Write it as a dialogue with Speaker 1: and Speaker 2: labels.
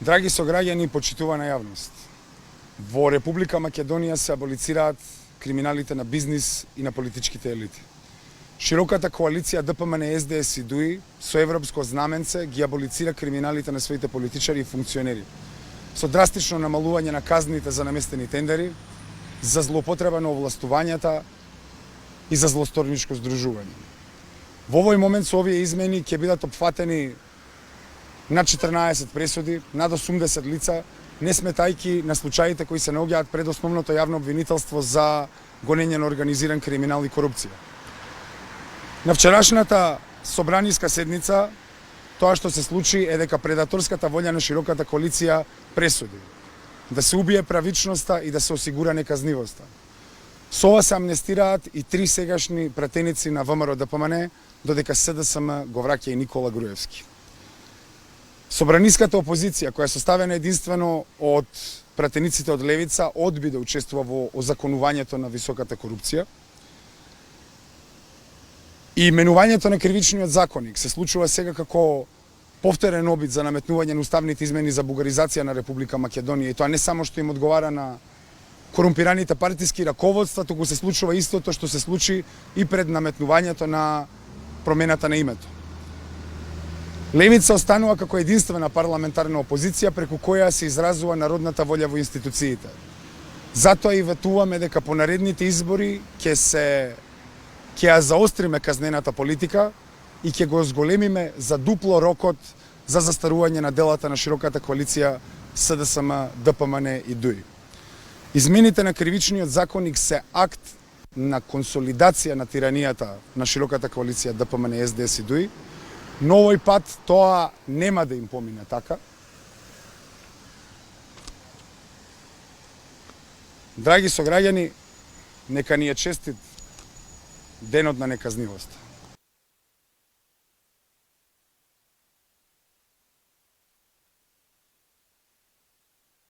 Speaker 1: Драги сограѓани и почитувана јавност, во Република Македонија се аболицираат криминалите на бизнис и на политичките елити. Широката коалиција ДПМН, СДС и ДУИ со европско знаменце ги аболицира криминалите на своите политичари и функционери, со драстично намалување на казните за наместени тендери, за злоупотреба на овластувањата и за злосторничко здружување. Во овој момент со овие измени ќе бидат опфатени над 14 пресуди, над 80 лица, не сметајки на случаите кои се наоѓаат пред основното јавно обвинителство за гонење на организиран криминал и корупција. На вчерашната собраниска седница, тоа што се случи е дека предаторската волја на широката коалиција пресуди да се убие правичноста и да се осигура неказнивоста. Со ова се амнестираат и 3 сегашни пратеници на ВМРО ДПМН, додека СДСМ го враќа и Никола Груевски. Собраниската опозиција, која е составена единствено од пратениците од левица, одби да учествува во озаконувањето на високата корупција. И именувањето на кривичниот законник се случува сега како повторен обид за наметнување на уставните измени за бугаризација на Република Македонија. И тоа не само што им одговара на корумпираните партиски раководства, туку се случува истото што се случи и пред наметнувањето на промената на името. Левица останува како единствена парламентарна опозиција преку која се изразува народната волја во институциите. Затоа и ветуваме дека по наредните избори ќе ја заостриме казнената политика и ќе го зголемиме за дупло рокот за застарување на делата на широката коалиција СДСМ, ДПМН и ДУИ. Измените на кривичниот законник се акт на консолидација на тиранијата на широката коалиција ДПМН, СДС и ДУИ, но овој пат тоа нема да им помине така. Драги сограѓани, нека ни е честит денот на неказнивост.